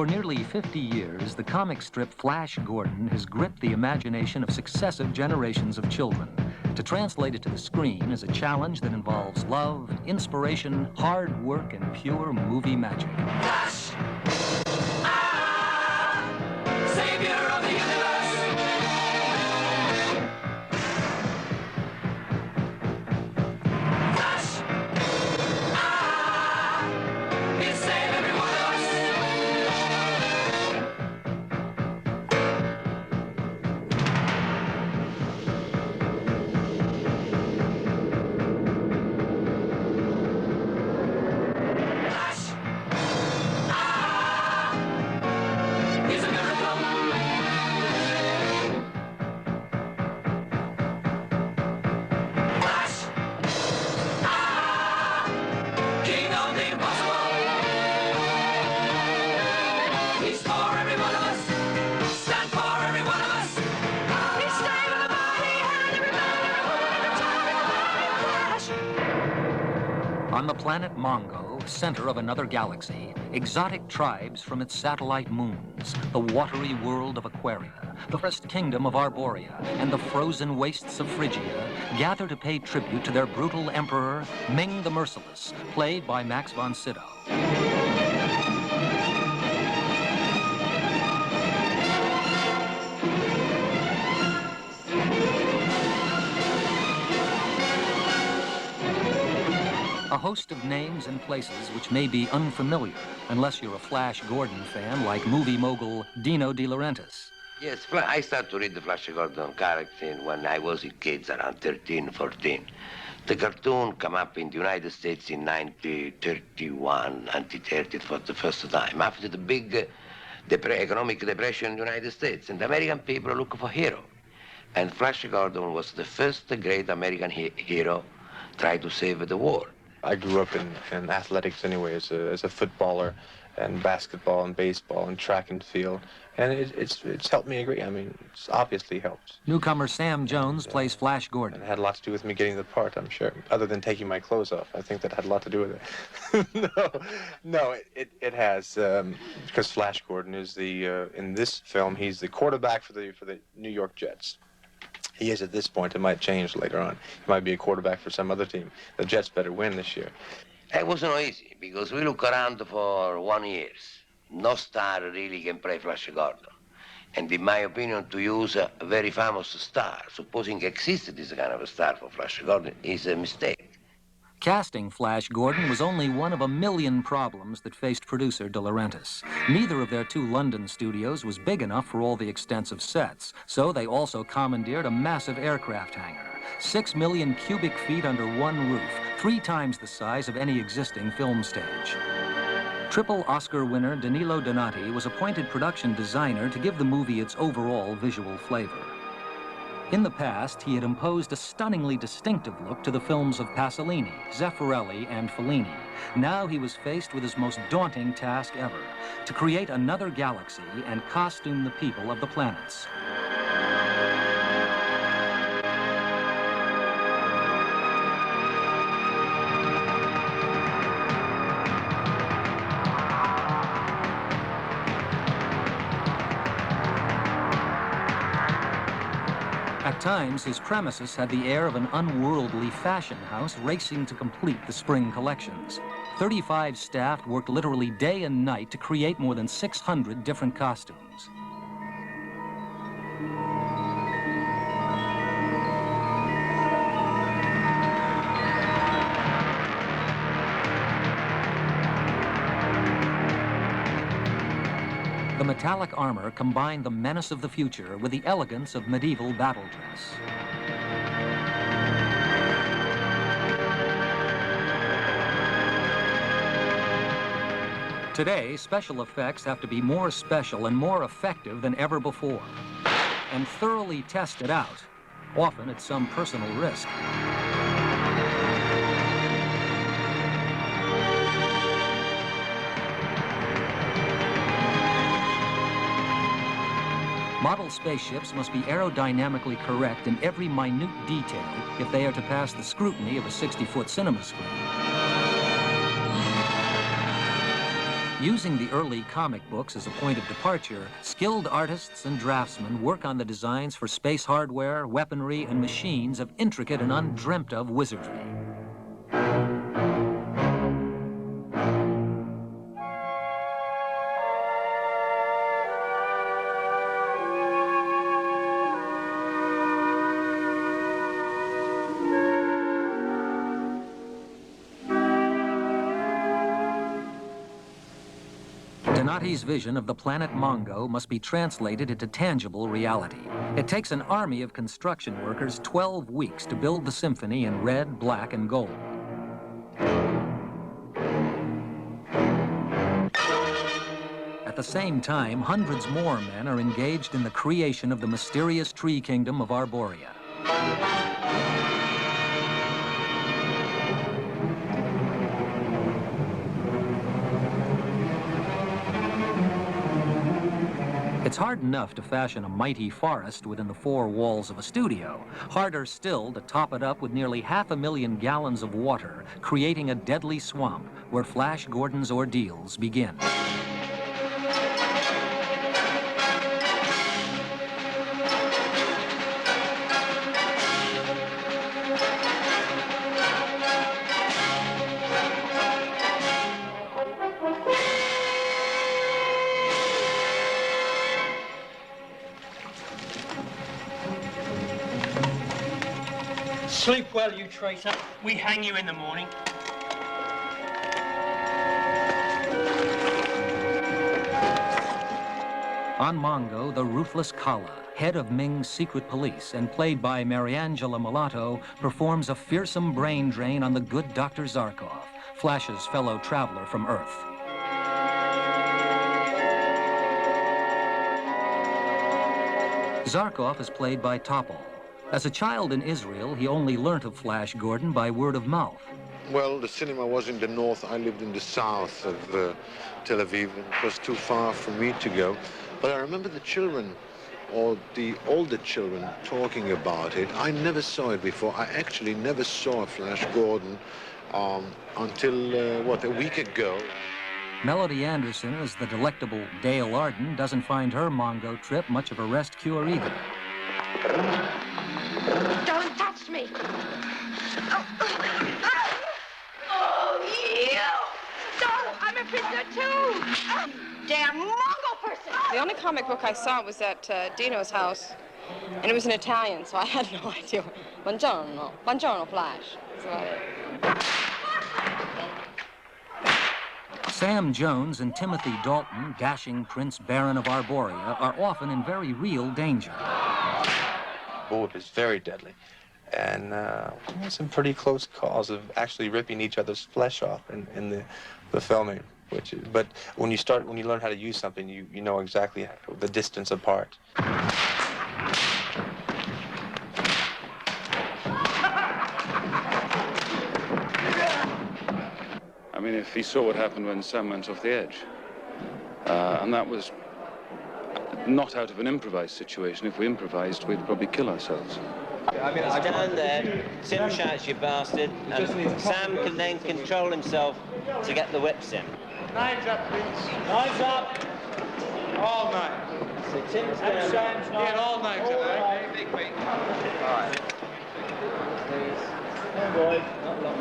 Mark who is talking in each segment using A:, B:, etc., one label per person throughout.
A: For nearly 50 years, the comic strip Flash Gordon has gripped the imagination of successive generations of children. To translate it to the screen is a challenge that involves love, inspiration, hard work, and pure movie magic.
B: Flash! Savior of the universe! Flash! He'll save every one of us! Flash! He's a miracle! Flash! King of the impossible! He's for every one of us! Stand for every one of us! He's saving the body and every man, every woman, every child! Flash!
A: On the planet Mongo, center of another galaxy, exotic tribes from its satellite moons, the watery world of Aquaria, the forest kingdom of Arborea, and the frozen wastes of Phrygia gather to pay tribute to their brutal emperor, Ming the Merciless, played by Max von Sydow. A host of names and places which may be unfamiliar unless you're a Flash Gordon fan like movie mogul Dino De Laurentiis.
C: Yes, I started to read the Flash Gordon character when I was a kid, around 13, 14. The cartoon came up in the United States in 1931, 1930 for the first time, after the big economic depression in the United States, and the American people look for hero. And Flash Gordon was the first great American hero trying to save the world.
D: I grew up in athletics anyway, as a footballer, and basketball and baseball and track and field, and it's helped me a great. I mean, it's obviously helped.
A: Newcomer Sam Jones plays Flash Gordon.
D: It had a lot to do with me getting the part, I'm sure. Other than taking my clothes off, I think that had a lot to do with it. no, it has, because Flash Gordon is in this film, he's the quarterback for the New York Jets. He is at this point. It might change later on. He might be a quarterback for some other team. The Jets better win this year.
C: It wasn't easy, because we look around for 1 year. No star really can play Flash Gordon. And in my opinion, to use a very famous star, supposing existed this kind of a star for Flash Gordon, is a mistake.
A: Casting Flash Gordon was only one of a million problems that faced producer De Laurentiis. Neither of their two London studios was big enough for all the extensive sets, so they also commandeered a massive aircraft hangar, 6 million cubic feet under one roof, 3 times the size of any existing film stage. Triple Oscar winner Danilo Donati was appointed production designer to give the movie its overall visual flavor. In the past, he had imposed a stunningly distinctive look to the films of Pasolini, Zeffirelli, and Fellini. Now he was faced with his most daunting task ever, to create another galaxy and costume the people of the planets. At times, his premises had the air of an unworldly fashion house racing to complete the spring collections. 35 staff worked literally day and night to create more than 600 different costumes. The metallic armor combined the menace of the future with the elegance of medieval battle dress. Today, special effects have to be more special and more effective than ever before, and thoroughly tested out, often at some personal risk. Model spaceships must be aerodynamically correct in every minute detail if they are to pass the scrutiny of a 60-foot cinema screen. Using the early comic books as a point of departure, skilled artists and draftsmen work on the designs for space hardware, weaponry, and machines of intricate and undreamt of wizardry. Donati's vision of the planet Mongo must be translated into tangible reality. It takes an army of construction workers 12 weeks to build the symphony in red, black, and gold. At the same time, hundreds more men are engaged in the creation of the mysterious tree kingdom of Arborea. It's hard enough to fashion a mighty forest within the four walls of a studio. Harder still to top it up with nearly 500,000 gallons of water, creating a deadly swamp where Flash Gordon's ordeals begin.
E: Sleep well, you traitor. We hang you in the morning.
A: On Mongo, the ruthless Kala, head of Ming's secret police and played by Mariangela Mulatto, performs a fearsome brain drain on the good Dr. Zarkov, Flash's fellow traveler from Earth. Zarkov is played by Topol. As a child in Israel, he only learnt of Flash Gordon by word of mouth.
F: Well, the cinema was in the north. I lived in the south of Tel Aviv, and it was too far for me to go. But I remember the children, or the older children, talking about it. I never saw it before. I actually never saw Flash Gordon until, a week ago.
A: Melody Anderson, as the delectable Dale Arden, doesn't find her Mongo trip much of a rest cure either.
G: Don't touch me! Oh, you! No, I'm a prisoner too! Damn Mongol person!
H: The only comic book I saw was at Dino's house, and it was in Italian, so I had no idea. Buongiorno, buongiorno, Flash. That's about it.
A: Sam Jones and Timothy Dalton, dashing Prince Baron of Arborea, are often in very real danger.
D: Bullet is very deadly, and some pretty close calls of actually ripping each other's flesh off in the filming. But when you learn how to use something, you know exactly the distance apart.
I: I mean, if he saw what happened when Sam went off the edge, and that was not out of an improvised situation. If we improvised, we'd probably kill ourselves.
J: Stand there, Sim shouts, you bastard, and Sam can then control himself to get the whip, Sim.
K: Knives up, please.
J: Knives up!
K: All knives.
J: So Tim's
K: and Sam's
J: get
K: all knives up, right? Big feet.
J: All right. Please. No, boys. Not long.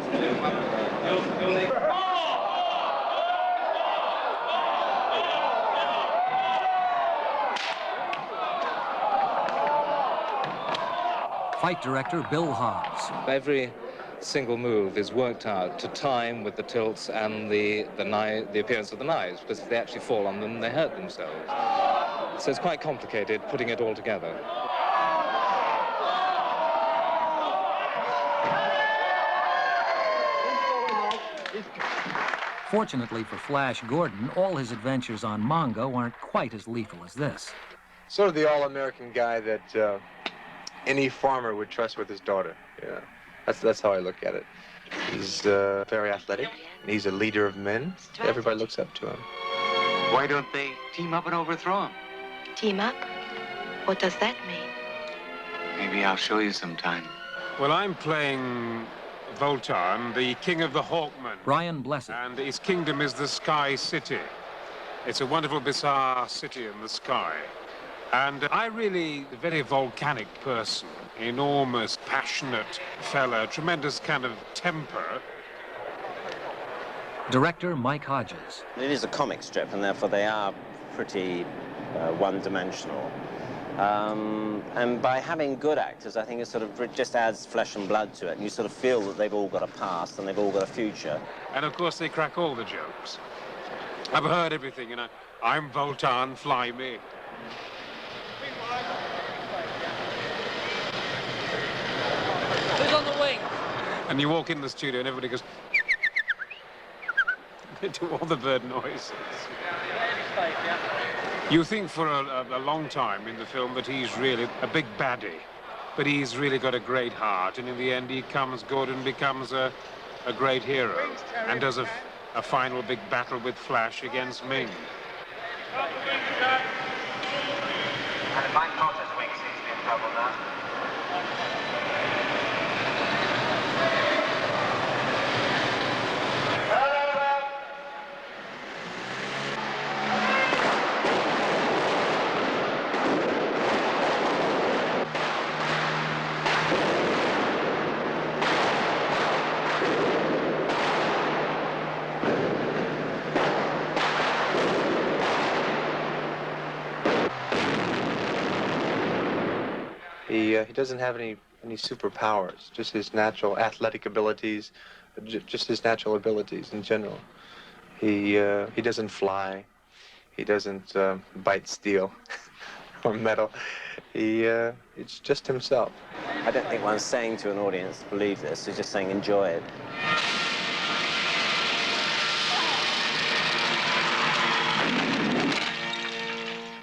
A: Fight director Bill Hobbs.
L: Every single move is worked out to time with the tilts and the appearance of the knives, because if they actually fall on them, they hurt themselves. So it's quite complicated putting it all together.
A: Fortunately for Flash Gordon, all his adventures on Mongo aren't quite as lethal as this.
D: Sort of the all-American guy that any farmer would trust with his daughter. Yeah, that's how I look at it. He's very athletic. He's a leader of men. Everybody looks up to him.
M: Why don't they team up and overthrow him?
G: Team up? What does that mean?
M: Maybe I'll show you sometime.
N: Well, I'm playing Voltarn, the king of the Hawkmen.
A: Brian Blessed.
N: And his kingdom is the Sky City. It's a wonderful, bizarre city in the sky. And I really, a very volcanic person, enormous, passionate fella, tremendous kind of temper.
A: Director Mike Hodges.
J: It is a comic strip, and therefore they are pretty one-dimensional. And by having good actors, I think it sort of just adds flesh and blood to it, and you sort of feel that they've all got a past and they've all got a future.
N: And of course they crack all the jokes. I've heard everything, you know. I'm Voltan, fly me.
E: Who's on the wing?
N: And you walk in the studio and everybody goes... They do all the bird noises. You think for a long time in the film that he's really a big baddie, but he's really got a great heart, and in the end Gordon becomes a great hero and does a final big battle with Flash against Ming.
J: And Mike Potter's wing seems to be in trouble now.
D: He doesn't have any superpowers, just his natural athletic abilities, just his natural abilities in general. He doesn't fly, he doesn't bite steel or metal. It's just himself.
J: I don't think one's saying to an audience, believe this, they're just saying enjoy it.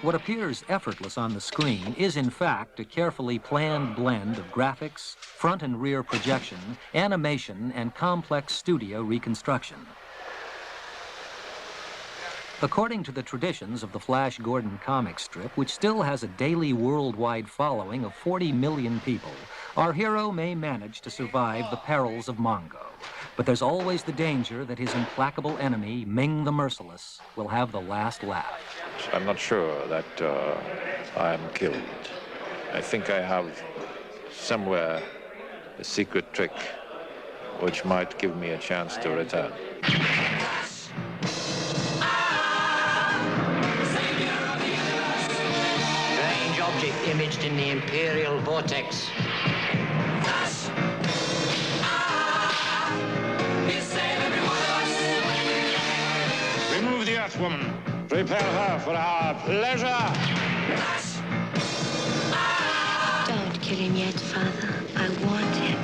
A: What appears effortless on the screen is, in fact, a carefully planned blend of graphics, front and rear projection, animation, and complex studio reconstruction. According to the traditions of the Flash Gordon comic strip, which still has a daily worldwide following of 40 million people, our hero may manage to survive the perils of Mongo. But there's always the danger that his implacable enemy, Ming the Merciless, will have the last laugh.
O: I'm not sure that I am killed. I think I have somewhere a secret trick which might give me a chance to return.
P: Strange object imaged in the Imperial vortex.
O: Remove the Earthwoman. Prepare her for our pleasure.
G: Don't kill him yet, Father. I want him.